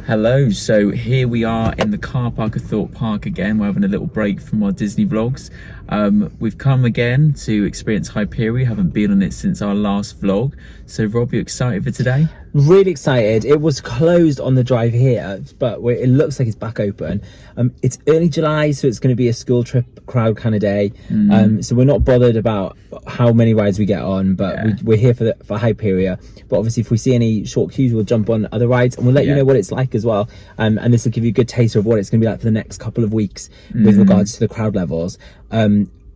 Hello, so here we are in the car park of Thorpe Park again. We're having a little break from our Disney vlogs. We've come again to experience Hyperia. We haven't been on it since our last vlog. So Rob, you excited for today? Really excited. It was closed on the drive here, but it looks like it's back open. It's early July, so it's going to be a school trip crowd kind of day. So we're not bothered about how many rides we get on, but we're here for Hyperia. But obviously, if we see any short queues, we'll jump on other rides, and we'll let you know what it's like as well. And this will give you a good taste of what it's going to be like for the next couple of weeks with regards to the crowd levels.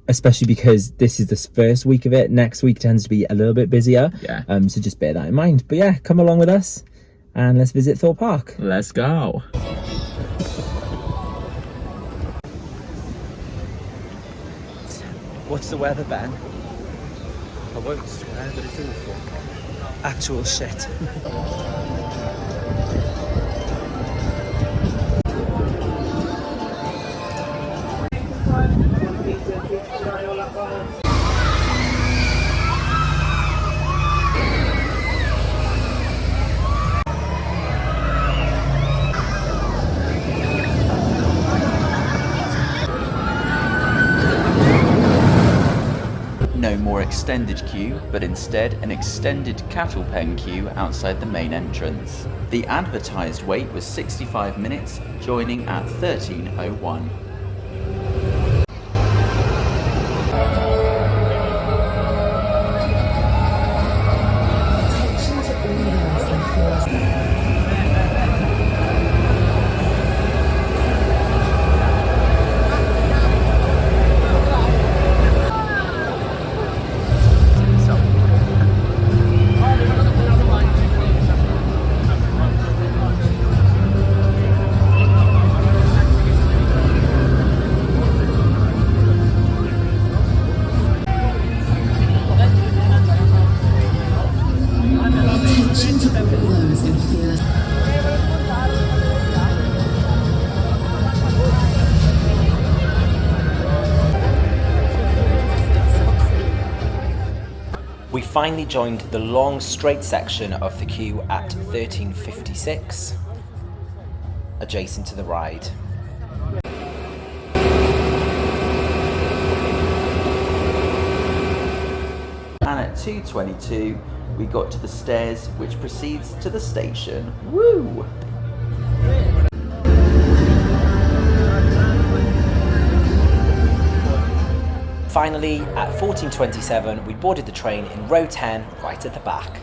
Especially because this is the first week of it. Next week tends to be a little bit busier. So just bear that in mind. But yeah, come along with us and let's visit Thorpe Park. Let's go. What's the weather, Ben? I won't swear, but it's awful. Actual shit. No more extended queue, but instead an extended cattle pen queue outside the main entrance. The advertised wait was 65 minutes, joining at 13:01. We finally joined the long straight section of the queue at 13:56, adjacent to the ride. And at 2:22, we got to the stairs, which proceeds to the station. Woo! Finally, at 14:27, we boarded the train in row 10, right at the back.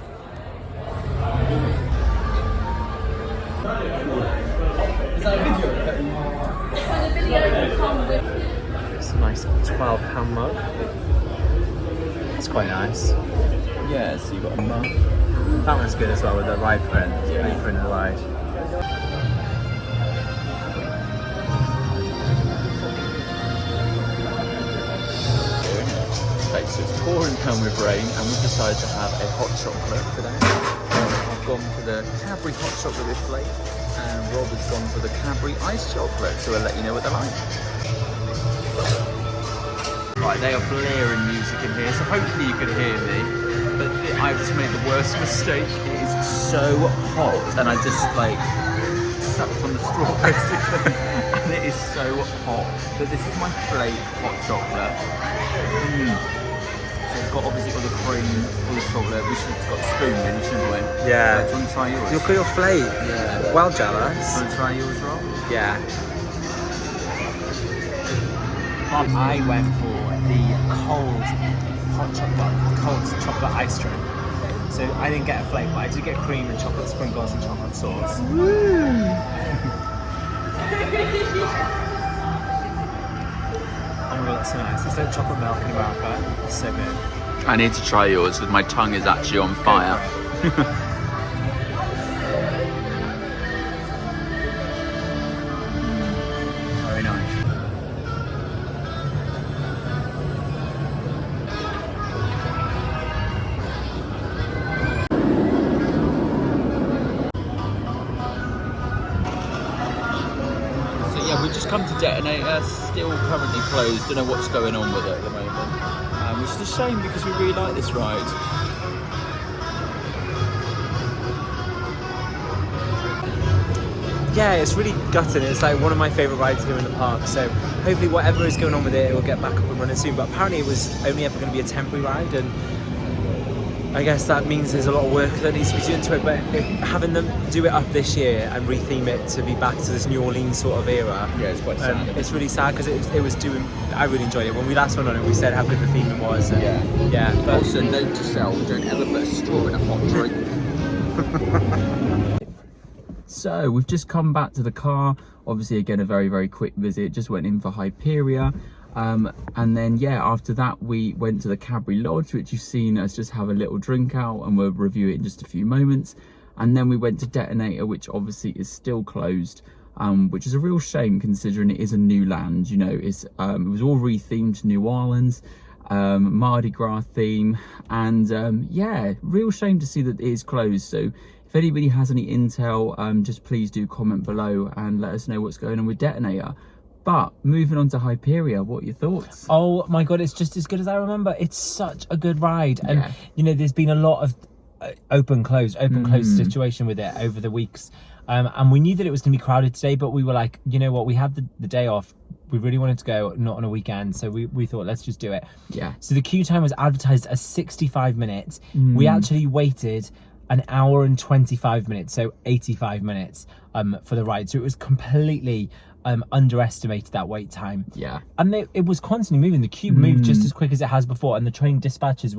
It's a nice £12 mug. That's quite nice. Yeah, so you've got a mug. That one's good as well with the ride print. Yeah. Print of the ride. Okay, so it's pouring down with rain and we've decided to have a hot chocolate today. I've gone for the Cadbury hot chocolate with flake and Rob has gone for the Cadbury iced chocolate, so we'll let you know what they're like. Right, they are blaring music in here, so hopefully you can hear me, but I've just made the worst mistake. It is so hot and I just like sucked on the straw basically and it is so hot, but this is my flake hot chocolate. So it's got obviously all the cream, all the chocolate. We should have got a spoon in, shouldn't we? Yeah. Do you want to try yours? You'll put your flake. Yeah. Well jealous. Do you want to try yours, Rob? Yeah. I went for the cold hot chocolate, cold chocolate ice cream. So I didn't get a flake, but I did get cream and chocolate sprinkles and chocolate sauce. Oh, that's so nice. It's like chocolate milk in America. It's so good. I need to try yours because my tongue is actually on fire. Very nice. So yeah, we've just come to Detonator, still currently closed. Don't know what's going on with it at the moment, which is a shame because we really like this ride. yeah, it's really gutting. It's like one of my favourite rides here in the park. So hopefully whatever is going on with it will get back up and running soon. But apparently it was only ever going to be a temporary ride, and I guess that means there's a lot of work that needs to be done to it. But having them do it up this year and retheme it to be back to this New Orleans sort of era, Yeah, it's quite sad. it's really sad because it was doing. I really enjoyed it. When we last went on it, we said how good the theming was. And yeah. But Also, note to self: don't ever put a straw in a hot drink. So we've just come back to the car. Obviously, again, a very, very quick visit. Just went in for Hyperia. And then, yeah, after that, we went to the Cadbury Lodge, which you've seen us just have a little drink out, and we'll review it in just a few moments. And then we went to Detonator, which obviously is still closed, which is a real shame considering it is a new land. You know, it was all rethemed to New Orleans, Mardi Gras theme, and yeah, real shame to see that it is closed. So if anybody has any intel, just please do comment below and let us know what's going on with Detonator. But moving on to Hyperia, what are your thoughts? Oh my god, it's just as good as I remember. It's such a good ride, and you know, there's been a lot of open close situation with it over the weeks, and we knew that it was going to be crowded today, but we were like, you know what, we have the day off, we really wanted to go, not on a weekend, so we thought, let's just do it. So the queue time was advertised as 65 minutes. We actually waited an hour and 25 minutes, so 85 minutes for the ride, so it was completely underestimated that wait time. And it was constantly moving. The queue moved just as quick as it has before, and the train dispatches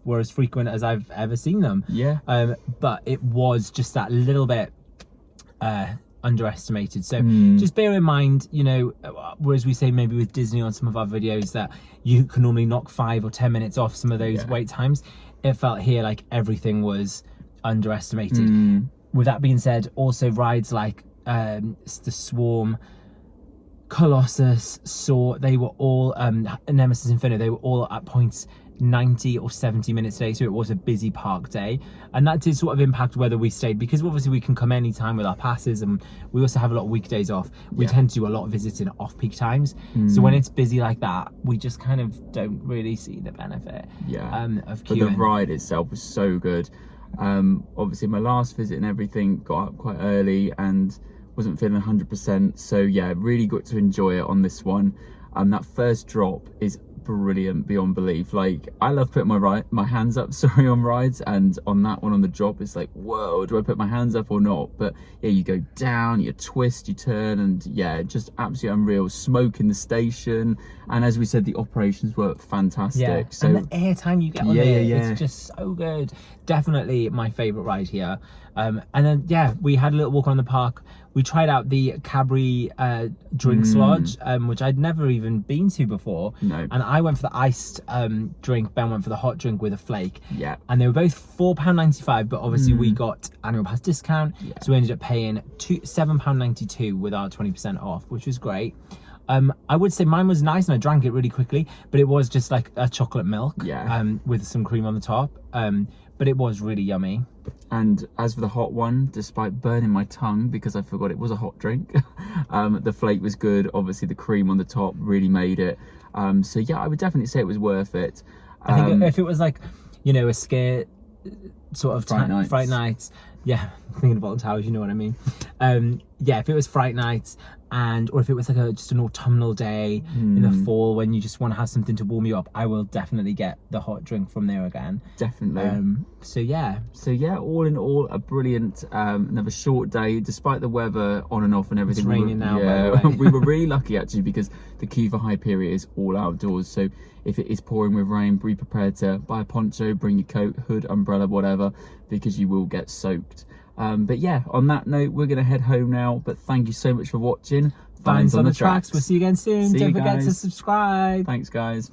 were as frequent as I've ever seen them. But it was just that little bit underestimated. So just bear in mind, you know, whereas we say maybe with Disney on some of our videos that you can normally knock 5 or 10 minutes off some of those wait times, it felt here like everything was underestimated. With that being said, also rides like the Swarm, Colossus, Soar, they were all Nemesis Inferno, they were all at points 90 or 70 minutes today, so it was a busy park day, and that did sort of impact whether we stayed, because obviously we can come anytime with our passes, and we also have a lot of weekdays off. We tend to do a lot of visiting off peak times, so when it's busy like that, we just kind of don't really see the benefit of queuing. But the ride itself was so good. Obviously my last visit and everything got up quite early and wasn't feeling 100%, so yeah, really got to enjoy it on this one. That first drop is brilliant beyond belief. Like, I love putting my hands up on rides, and on that one, on the drop, it's like, whoa, do I put my hands up or not? But yeah, you go down, you twist, you turn, and yeah, just absolutely unreal. Smoke in the station, and as we said, the operations were fantastic. So, and the airtime you get on it's just so good. Definitely my favorite ride here. And then yeah, we had a little walk around the park. We tried out the Cadbury drinks lodge, which I'd never even been to before. And I went for the iced drink, Ben went for the hot drink with a flake. And they were both £4.95, but obviously we got annual pass discount, so we ended up paying £7.92 with our 20% off, which was great. I would say mine was nice and I drank it really quickly, but it was just like a chocolate milk with some cream on the top, but it was really yummy. And as for the hot one, despite burning my tongue because I forgot it was a hot drink, the flake was good. Obviously the cream on the top really made it. So yeah, I would definitely say it was worth it. I think if it was like, you know, a scare sort of Fright Nights, yeah, thinking of Alton Towers, you know what I mean. Yeah, if it was Fright Nights, or if it was like just an autumnal day in the fall when you just want to have something to warm you up, I will definitely get the hot drink from there again. Definitely. So yeah, all in all, a brilliant another short day despite the weather on and off and everything. It's raining now, by the way. We were really lucky actually, because the queue for Hyperia is all outdoors, so if it is pouring with rain, be prepared to buy a poncho, bring your coat, hood, umbrella, whatever, because you will get soaked. But yeah, on that note, we're going to head home now, but thank you so much for watching. Vines on the Tracks. We'll see you again soon. Don't forget to subscribe. Thanks guys.